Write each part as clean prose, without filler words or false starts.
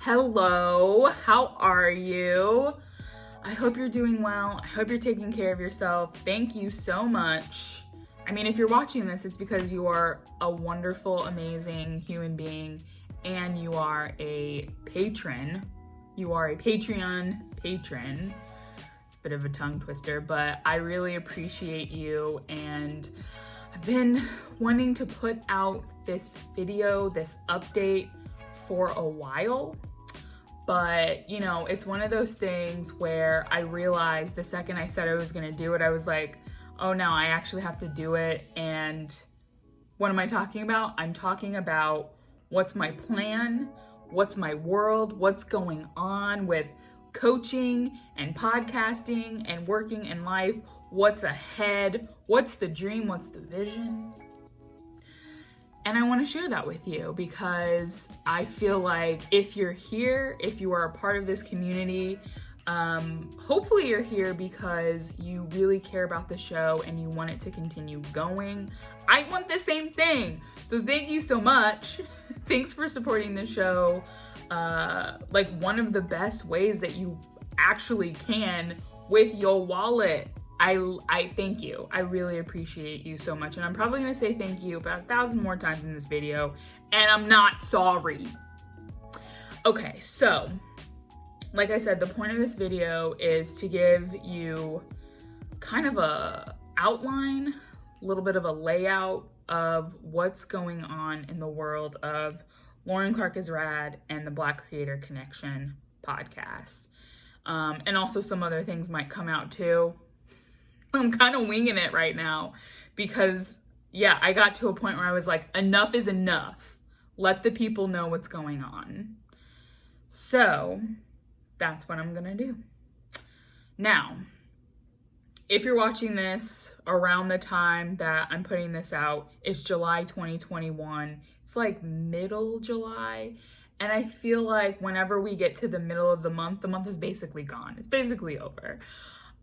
Hello, how are you? I hope you're doing well. I hope you're taking care of yourself. Thank you so much. I mean, if you're watching this, it's because you are a wonderful, amazing human being and you are a patron. You are a Patreon patron. It's a bit of a tongue twister, but I really appreciate you, and I've been wanting to put out this video, this update for a while, but you know, it's one of those things where I realized the second I said I was gonna do it, I was like, oh no, I actually have to do it. And what am I talking about? I'm talking about what's my plan, what's my world, what's going on with coaching and podcasting and working in life, what's ahead, what's the dream, what's the vision. And I want to share that with you because I feel like if you're here, if you are a part of this community, hopefully you're here because you really care about the show and you want it to continue going. I want the same thing. So thank you so much. Thanks for supporting the show. Like one of the best ways that you actually can with your wallet. I thank you. I really appreciate you so much. And I'm probably gonna say thank you about 1,000 more times in this video, and I'm not sorry. Okay, so like I said, the point of this video is to give you kind of a outline, a little bit of a layout of what's going on in the world of Lauren Clark is Rad and the Black Creator Connection podcast. And also some other things might come out too. I'm kind of winging it right now because, yeah, I got to a point where I was like, enough is enough. Let the people know what's going on. So that's what I'm going to do. Now, if you're watching this around the time that I'm putting this out, it's July 2021. It's like middle July. And I feel like whenever we get to the middle of the month is basically gone. It's basically over.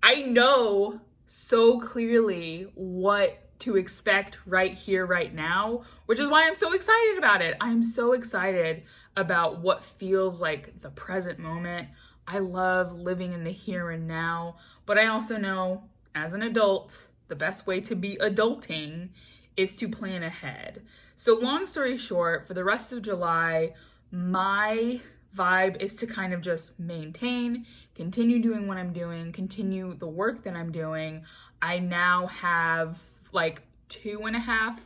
I know so clearly what to expect right here, right now, which is why I'm so excited about it. I'm so excited about what feels like the present moment. I love living in the here and now, but I also know as an adult, the best way to be adulting is to plan ahead. So long story short, for the rest of July, my vibe is to kind of just maintain, continue doing what I'm doing, continue the work that I'm doing. I now have like 2.5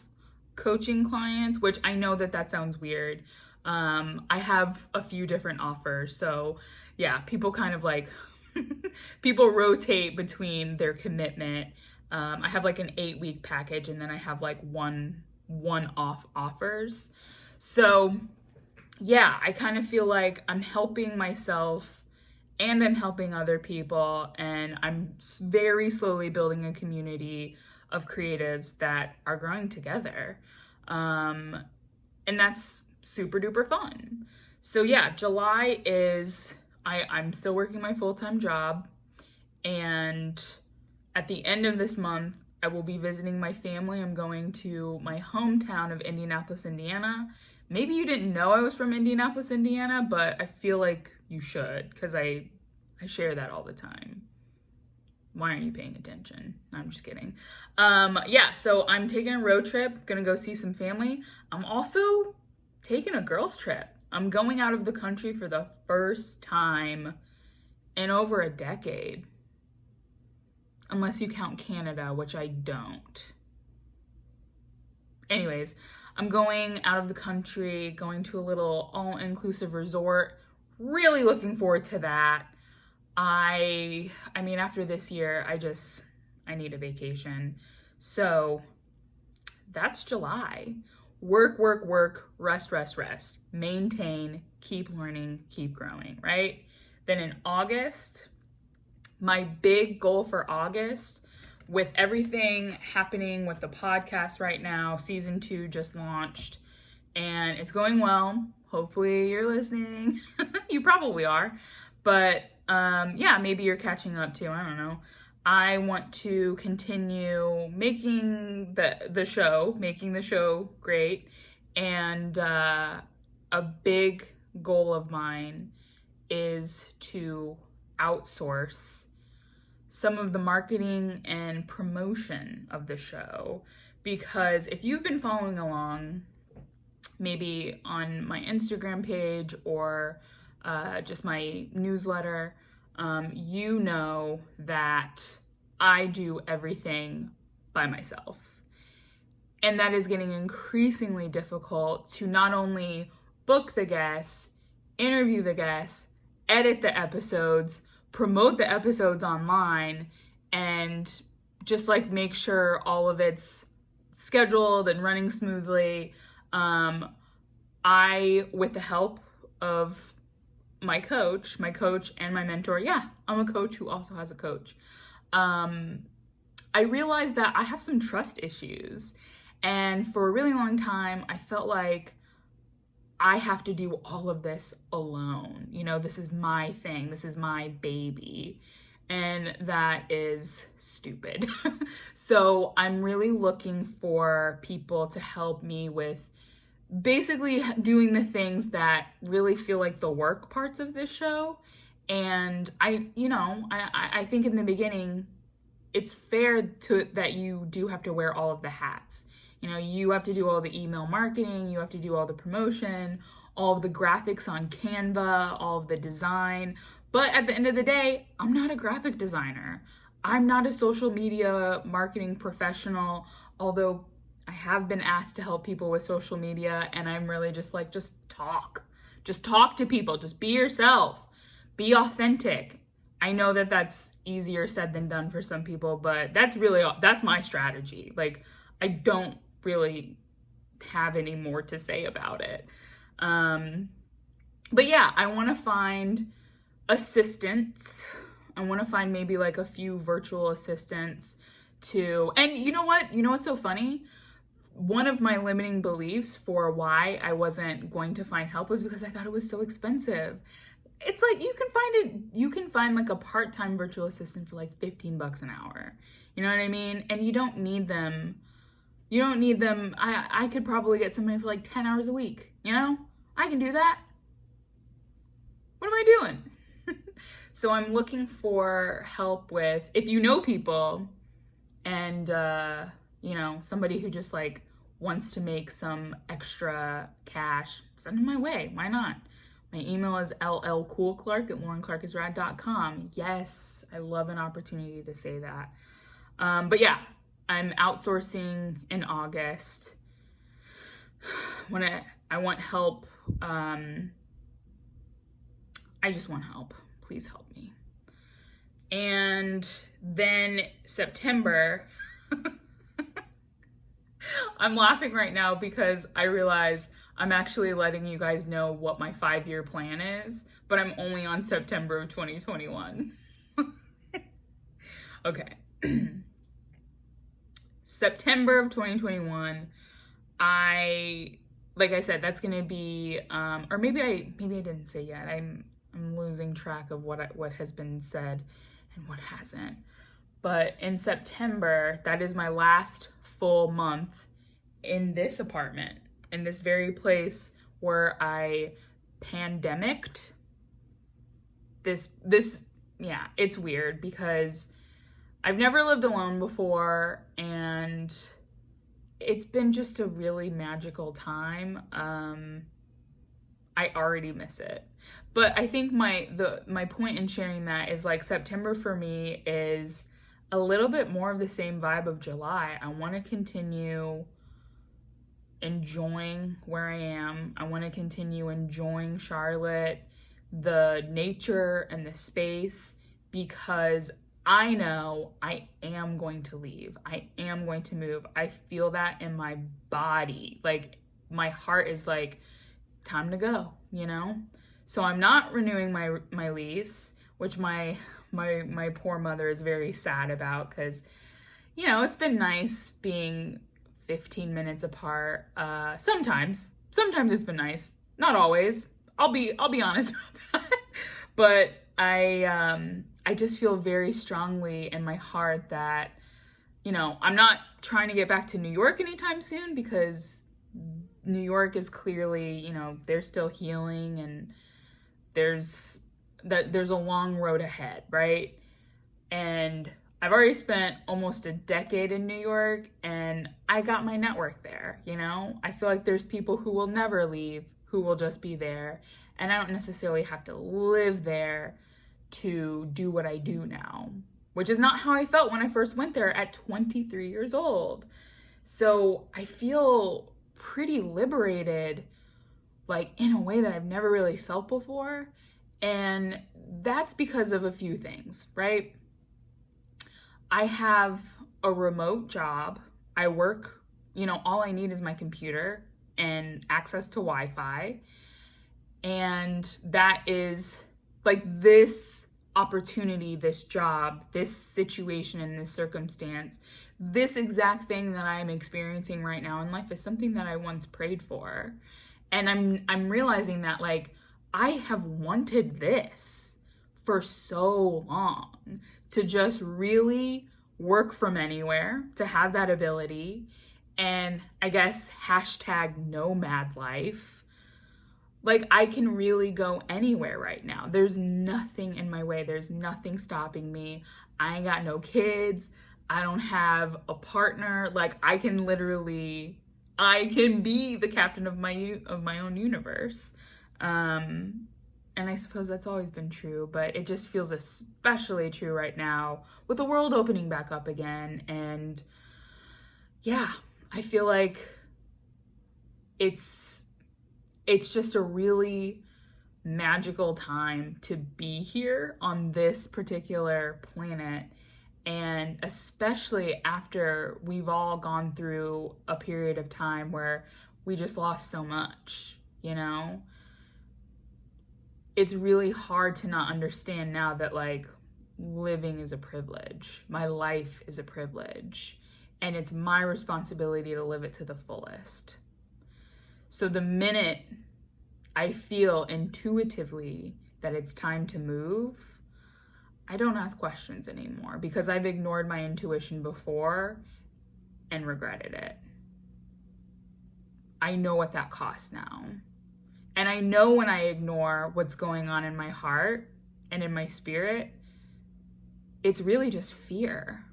coaching clients, which I know that sounds weird. I have a few different offers. So yeah, people kind of like, people rotate between their commitment. I have like an 8-week package, and then I have like one-off offers. So yeah, I kind of feel like I'm helping myself and I'm helping other people, and I'm very slowly building a community of creatives that are growing together. And that's super duper fun. So yeah, July is, I'm still working my full-time job, and at the end of this month, I will be visiting my family. I'm going to my hometown of Indianapolis, Indiana. Maybe you didn't know I was from Indianapolis, Indiana, but I feel like you should because I share that all the time. Why aren't you paying attention? I'm just kidding. Yeah, so I'm taking a road trip, gonna go see some family. I'm also taking a girls trip. I'm going out of the country for the first time in over a decade. Unless you count Canada, which I don't. Anyways, I'm going out of the country, going to a little all-inclusive resort. Really looking forward to that. I mean, after this year, I need a vacation. So that's July. Work, work, work, rest, rest, rest. Maintain, keep learning, keep growing, right? Then in August, my big goal for August, with everything happening with the podcast right now, season 2 just launched and it's going well. Hopefully you're listening. You probably are. But yeah, maybe you're catching up too. I don't know. I want to continue making the show great. And a big goal of mine is to outsource some of the marketing and promotion of the show. Because if you've been following along, maybe on my Instagram page or just my newsletter, you know that I do everything by myself. And that is getting increasingly difficult to not only book the guests, interview the guests, edit the episodes, promote the episodes online, and just like make sure all of it's scheduled and running smoothly. I, with the help of my coach and my mentor, yeah, I'm a coach who also has a coach. I realized that I have some trust issues. And for a really long time, I felt like I have to do all of this alone. You know, this is my thing. This is my baby. And that is stupid. So I'm really looking for people to help me with basically doing the things that really feel like the work parts of this show. And I think in the beginning, it's fair that you do have to wear all of the hats. You know, you have to do all the email marketing, you have to do all the promotion, all of the graphics on Canva, all of the design. But at the end of the day, I'm not a graphic designer. I'm not a social media marketing professional, although I have been asked to help people with social media, and I'm really just like, just talk to people, just be yourself, be authentic. I know that that's easier said than done for some people, but that's my strategy. Like, I don't really have any more to say about it. But yeah, I want to find assistants. I want to find maybe like a few virtual assistants and you know what's so funny? One of my limiting beliefs for why I wasn't going to find help was because I thought it was so expensive. It's like you can find like a part-time virtual assistant for like $15 an hour. You know what I mean? And you don't need them. I could probably get somebody for like 10 hours a week. You know, I can do that. What am I doing? So I'm looking for help with, if you know people and, somebody who just like wants to make some extra cash, send them my way. Why not? My email is llcoolclark@laurenclarkisrad.com. Yes, I love an opportunity to say that. But yeah, I'm outsourcing in August. I want help. I just want help. Please help me. And then September, I'm laughing right now because I realize I'm actually letting you guys know what my 5-year plan is, but I'm only on September of 2021. Okay. September of 2021, like I said, that's gonna be, or maybe I didn't say yet. I'm losing track of what has been said and what hasn't. But in September, that is my last full month in this apartment, in this very place where I pandemicked. Yeah, it's weird because I've never lived alone before, and it's been just a really magical time. I already miss it. But I think my point in sharing that is like September for me is a little bit more of the same vibe of July. I want to continue enjoying where I am. I want to continue enjoying Charlotte, the nature and the space, because I know I am going to leave. I am going to move. I feel that in my body. Like my heart is like, time to go, you know? So I'm not renewing my lease, which my poor mother is very sad about because, you know, it's been nice being 15 minutes apart. Sometimes it's been nice. Not always. I'll be honest about that. But I just feel very strongly in my heart that, you know, I'm not trying to get back to New York anytime soon because New York is clearly, you know, they're still healing, and there's a long road ahead, right? And I've already spent almost a decade in New York, and I got my network there, you know? I feel like there's people who will never leave, who will just be there, and I don't necessarily have to live there to do what I do now, which is not how I felt when I first went there at 23 years old. So I feel pretty liberated, like in a way that I've never really felt before. And that's because of a few things, right? I have a remote job. I work, you know, all I need is my computer and access to Wi-Fi. And that is like this opportunity, this job, this situation, and this circumstance, this exact thing that I'm experiencing right now in life is something that I once prayed for. And I'm realizing that, like, I have wanted this for so long, to just really work from anywhere, to have that ability, and I guess hashtag nomad life. Like, I can really go anywhere right now. There's nothing in my way. There's nothing stopping me. I ain't got no kids. I don't have a partner. Like, I can be the captain of my own universe. And I suppose that's always been true, but it just feels especially true right now with the world opening back up again. And yeah, I feel like it's just a really magical time to be here on this particular planet. And especially after we've all gone through a period of time where we just lost so much, you know? It's really hard to not understand now that, like, living is a privilege. My life is a privilege. And it's my responsibility to live it to the fullest. So the minute I feel intuitively that it's time to move, I don't ask questions anymore, because I've ignored my intuition before and regretted it. I know what that costs now. And I know when I ignore what's going on in my heart and in my spirit, it's really just fear.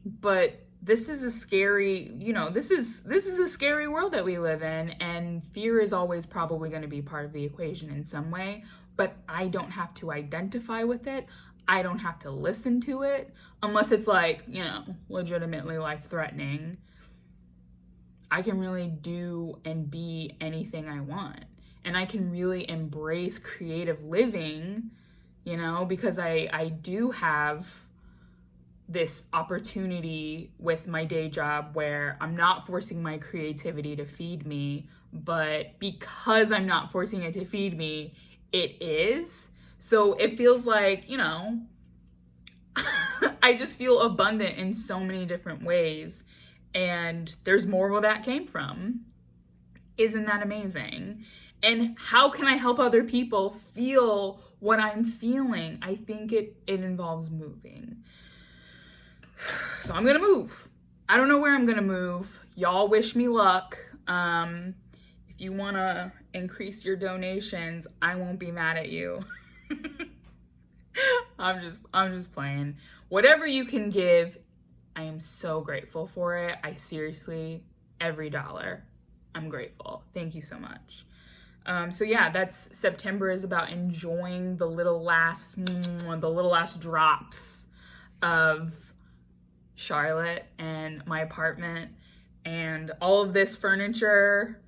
But this is a scary, you know, this is a scary world that we live in, and fear is always probably going to be part of the equation in some way, but I don't have to identify with it. I don't have to listen to it unless it's, like, you know, legitimately life-threatening. I can really do and be anything I want. And I can really embrace creative living, you know, because I do have this opportunity with my day job where I'm not forcing my creativity to feed me, but because I'm not forcing it to feed me, it is. So it feels like, you know, I just feel abundant in so many different ways. And there's more where that came from. Isn't that amazing? And how can I help other people feel what I'm feeling? I think it involves moving. So I'm gonna move. I don't know where I'm gonna move. Y'all wish me luck. If you wanna increase your donations, I won't be mad at you. I'm just playing. Whatever you can give, I am so grateful for it. I seriously, every dollar, I'm grateful. Thank you so much. So yeah, that's September is about enjoying the little last drops of Charlotte and my apartment and all of this furniture.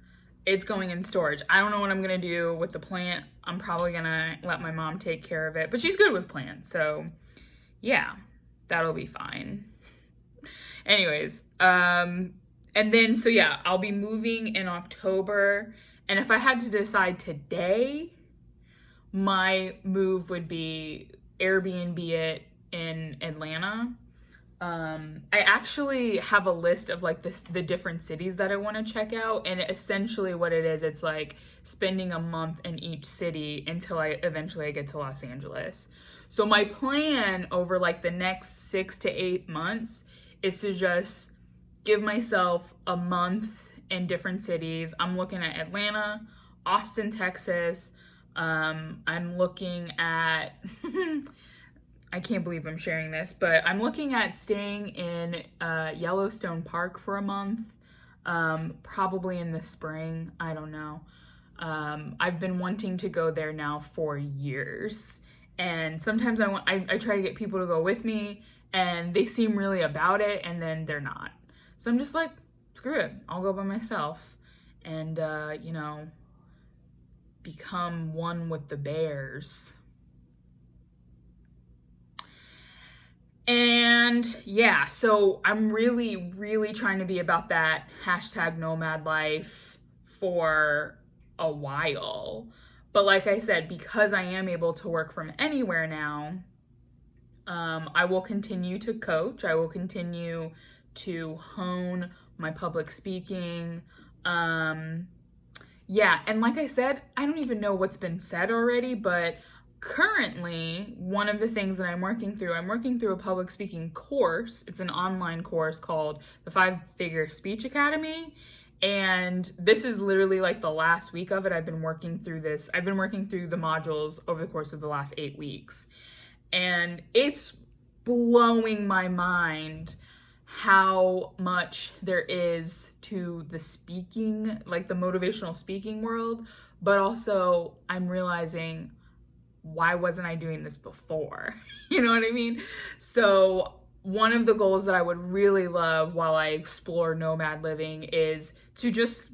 It's going in storage. I don't know what I'm gonna do with the plant. I'm probably gonna let my mom take care of it, but she's good with plants, so yeah, that'll be fine. Anyways, and then, so yeah, I'll be moving in October. And if I had to decide today, my move would be Airbnb it in Atlanta. I actually have a list of, like, the different cities that I want to check out. And essentially what it is, it's like spending a month in each city until I eventually get to Los Angeles. So my plan over, like, the next 6 to 8 months is to just give myself a month in different cities. I'm looking at Atlanta, Austin, Texas. I'm looking at, I can't believe I'm sharing this, but I'm looking at staying in Yellowstone Park for a month, probably in the spring. I don't know. I've been wanting to go there now for years. And sometimes I try to get people to go with me, and they seem really about it, and then they're not. So I'm just like, screw it, I'll go by myself and, you know, become one with the bears. And yeah, so I'm really, really trying to be about that hashtag nomad life for a while. But like I said, because I am able to work from anywhere now, I will continue to coach. I will continue to hone my public speaking. Yeah, and like I said, I don't even know what's been said already, but currently, one of the things that I'm working through a public speaking course. It's an online course called the 5-Figure Speech Academy. And this is literally like the last week of it. I've been working through this. I've been working through the modules over the course of the last 8 weeks. And it's blowing my mind how much there is to the speaking, like the motivational speaking world. But also I'm realizing, why wasn't I doing this before? You know what I mean? So one of the goals that I would really love while I explore nomad living is to just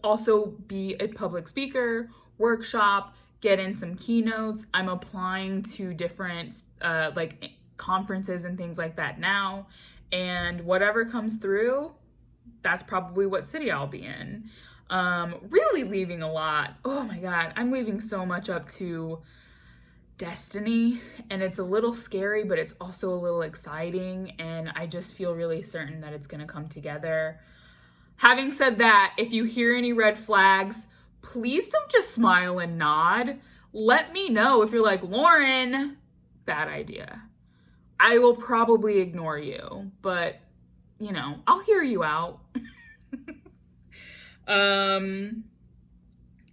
also be a public speaker, workshop, get in some keynotes. I'm applying to different like conferences and things like that now. And whatever comes through, that's probably what city I'll be in. Really leaving a lot. Oh my God, I'm leaving so much up to destiny, and it's a little scary, but it's also a little exciting, and I just feel really certain that it's gonna come together. Having said that, if you hear any red flags, please don't just smile and nod. Let me know if you're like, Lauren, bad idea. I will probably ignore you, but you know, I'll hear you out.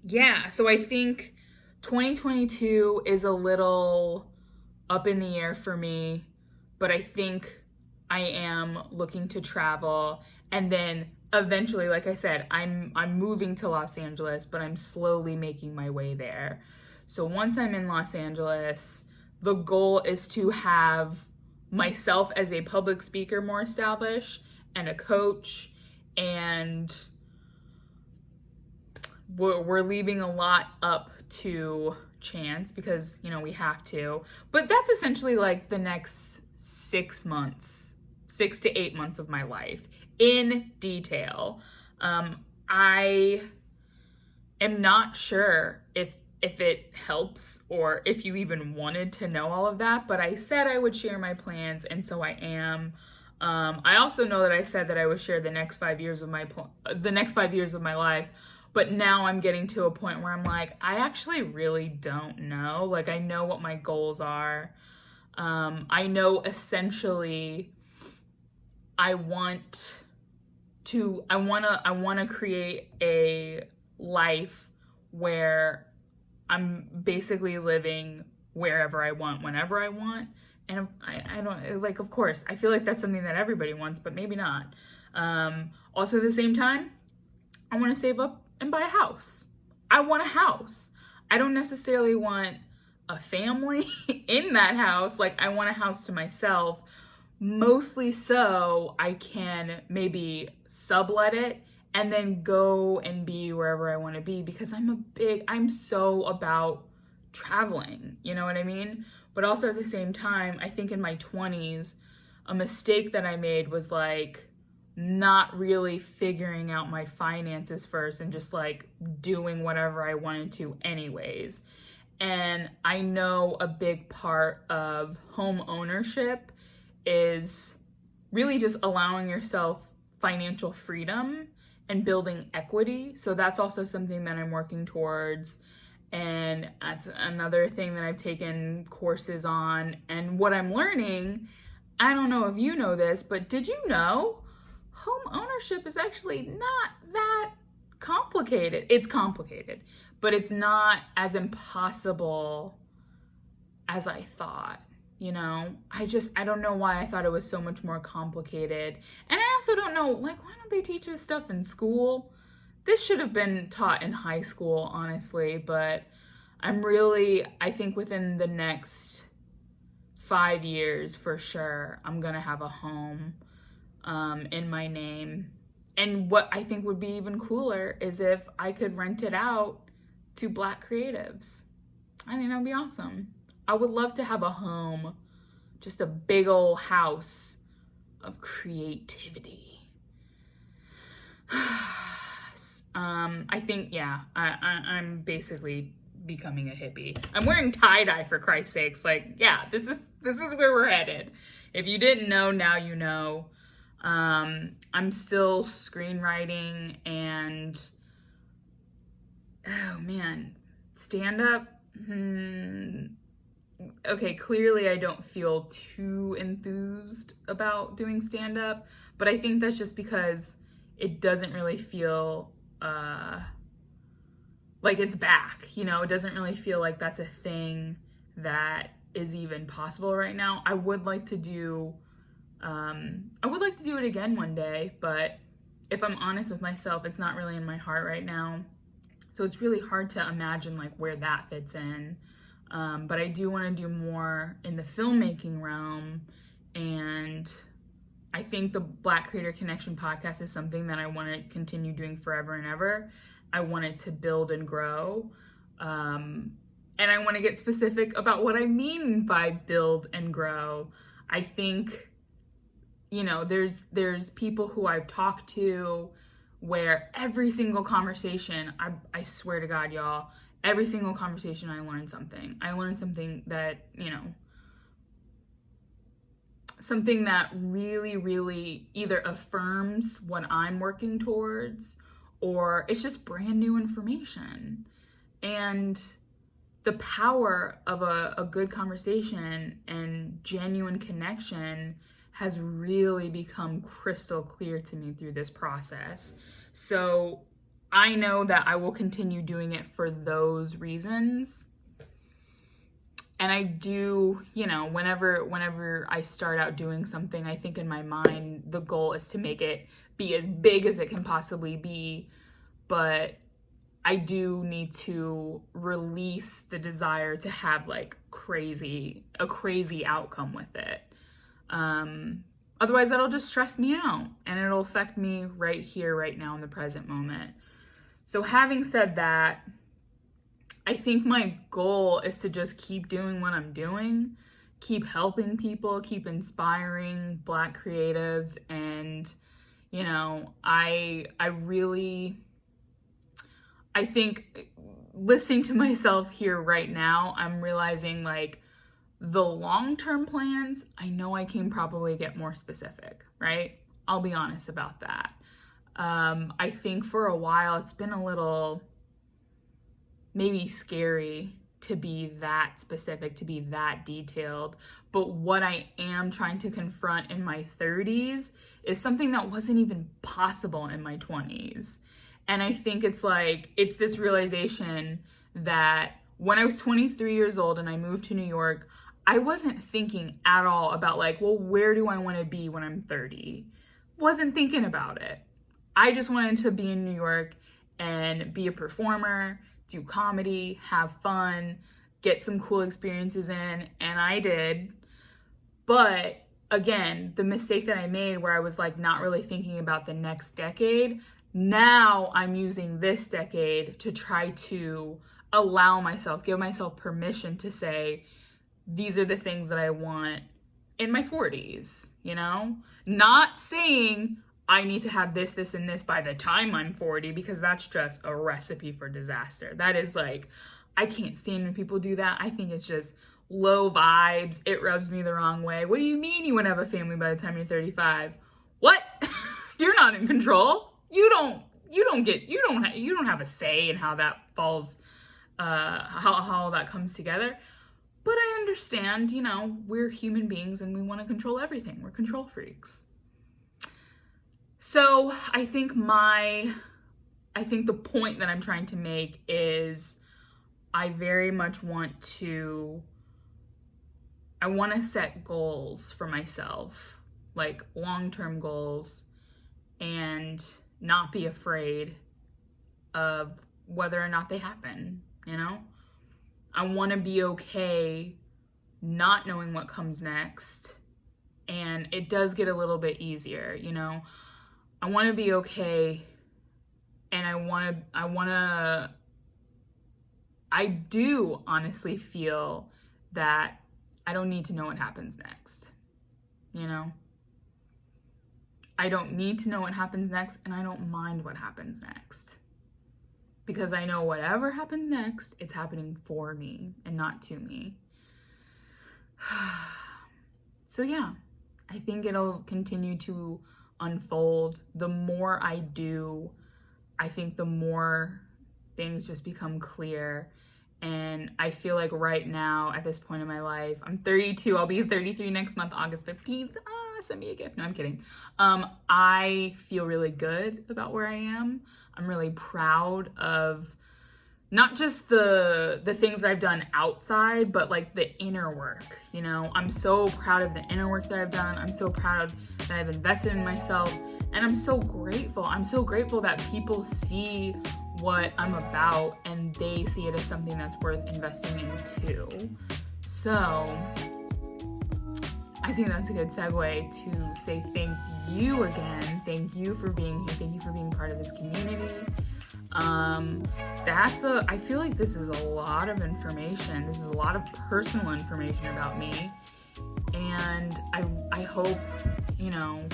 Yeah, so I think 2022 is a little up in the air for me, but I think I am looking to travel, and then eventually, like I said, I'm moving to Los Angeles, but I'm slowly making my way there. So once I'm in Los Angeles, the goal is to have myself as a public speaker more established, and a coach, and we're leaving a lot up to chance because, you know, we have to. But that's essentially like the next 6 months, 6 to 8 months of my life in detail. I am not sure if it helps or if you even wanted to know all of that, but I said I would share my plans, and so I am. I also know that I said that I would share the next 5 years of my life. But now I'm getting to a point where I'm like, I actually really don't know. Like, I know what my goals are. I know essentially I want to create a life where I'm basically living wherever I want, whenever I want. And I don't, like, of course, I feel like that's something that everybody wants, but maybe not. Also at the same time, I want to save up and buy a house. I want a house. I don't necessarily want a family in that house. Like, I want a house to myself, mostly so I can maybe sublet it and then go and be wherever I want to be, because I'm so about traveling, you know what I mean? But also at the same time, I think in my 20s, a mistake that I made was like not really figuring out my finances first and just like doing whatever I wanted to anyways. And I know a big part of home ownership is really just allowing yourself financial freedom and building equity. So that's also something that I'm working towards. And that's another thing that I've taken courses on. And what I'm learning, I don't know if you know this, but did you know home ownership is actually not that complicated. It's complicated, but it's not as impossible as I thought, you know? I don't know why I thought it was so much more complicated. And I also don't know, like, why don't they teach this stuff in school? This should have been taught in high school, honestly, but I think within the next 5 years, for sure, I'm gonna have a home in my name. And what I think would be even cooler is if I could rent it out to Black creatives. I think that would be awesome. I would love to have a home, just a big old house of creativity. I think, yeah, I'm basically becoming a hippie. I'm wearing tie-dye, for Christ's sakes. Like, yeah, this is where we're headed. If you didn't know, now you know. I'm still screenwriting, and oh man, stand-up. Okay, clearly I don't feel too enthused about doing stand-up, but I think that's just because it doesn't really feel like it's back, you know? It doesn't really feel like that's a thing that is even possible right now. I would like to do it again one day, but if I'm honest with myself, it's not really in my heart right now. So it's really hard to imagine like where that fits in. But I do want to do more in the filmmaking realm, and I think the Black Creator Connection podcast is something that I want to continue doing forever and ever. I want it to build and grow. And I want to get specific about what I mean by build and grow. I think, you know, there's people who I've talked to where every single conversation, I swear to God, y'all, every single conversation I learned something. I learned something that, you know, something that really, really either affirms what I'm working towards, or it's just brand new information. And the power of a good conversation and genuine connection has really become crystal clear to me through this process. So I know that I will continue doing it for those reasons. And I do, you know, whenever I start out doing something, I think in my mind, the goal is to make it be as big as it can possibly be. But I do need to release the desire to have like a crazy outcome with it. Otherwise that'll just stress me out, and it'll affect me right here, right now, in the present moment. So having said that, I think my goal is to just keep doing what I'm doing, keep helping people, keep inspiring Black creatives. And, you know, I think listening to myself here right now, I'm realizing like the long-term plans, I know I can probably get more specific, right? I'll be honest about that. I think for a while it's been a little maybe scary to be that specific, to be that detailed. But what I am trying to confront in my 30s is something that wasn't even possible in my 20s. And I think it's this realization that when I was 23 years old and I moved to New York, I wasn't thinking at all about like, well, where do I want to be when I'm 30? Wasn't thinking about it. I just wanted to be in New York and be a performer, do comedy, have fun, get some cool experiences in, and I did. But again, the mistake that I made where I was like not really thinking about the next decade, now I'm using this decade to try to allow myself, give myself permission to say, these are the things that I want in my 40s, you know? Not saying I need to have this, this, and this by the time I'm 40, because that's just a recipe for disaster. That is like, I can't stand when people do that. I think it's just low vibes. It rubs me the wrong way. What do you mean you want to have a family by the time you're 35? What? You're not in control. You don't have a say in how that falls, how that comes together. But I understand, you know, we're human beings and we want to control everything. We're control freaks. So I think I think the point that I'm trying to make is I very much want to set goals for myself, like long-term goals, and not be afraid of whether or not they happen, you know? I want to be okay not knowing what comes next, and it does get a little bit easier, you know? I want to be okay, and I do honestly feel that I don't need to know what happens next, you know? I don't need to know what happens next, and I don't mind what happens next. Because I know whatever happens next, it's happening for me and not to me. So yeah, I think it'll continue to unfold. The more I do, I think the more things just become clear. And I feel like right now, at this point in my life, I'm 32, I'll be 33 next month, August 15th. Send me a gift. No, I'm kidding. I feel really good about where I am. I'm really proud of not just the things that I've done outside, but like the inner work, you know? I'm so proud of the inner work that I've done. I'm so proud that I've invested in myself, and I'm so grateful. I'm so grateful that people see what I'm about and they see it as something that's worth investing into. So I think that's a good segue to say thank you again. Thank you for being here. Thank you for being part of this community. I feel like this is a lot of information. This is a lot of personal information about me. And I hope, you know,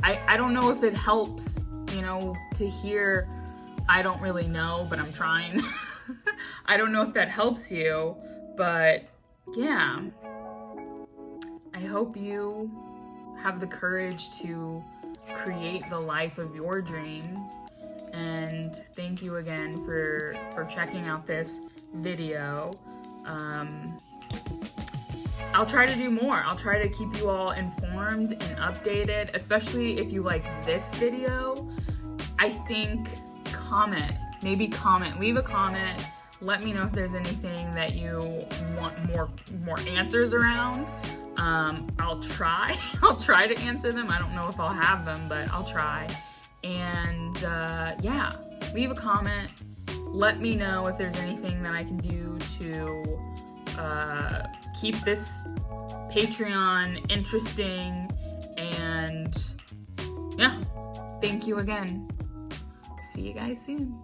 I don't know if it helps, you know, to hear, I don't really know, but I'm trying. I don't know if that helps you, but yeah. I hope you have the courage to create the life of your dreams. And thank you again for checking out this video. I'll try to do more. I'll try to keep you all informed and updated, especially if you like this video. I think maybe comment, leave a comment. Let me know if there's anything that you want more answers around. I'll try to answer them. I don't know if I'll have them, but I'll try. And yeah, leave a comment. Let me know if there's anything that I can do to keep this Patreon interesting. And yeah, thank you again. See you guys soon.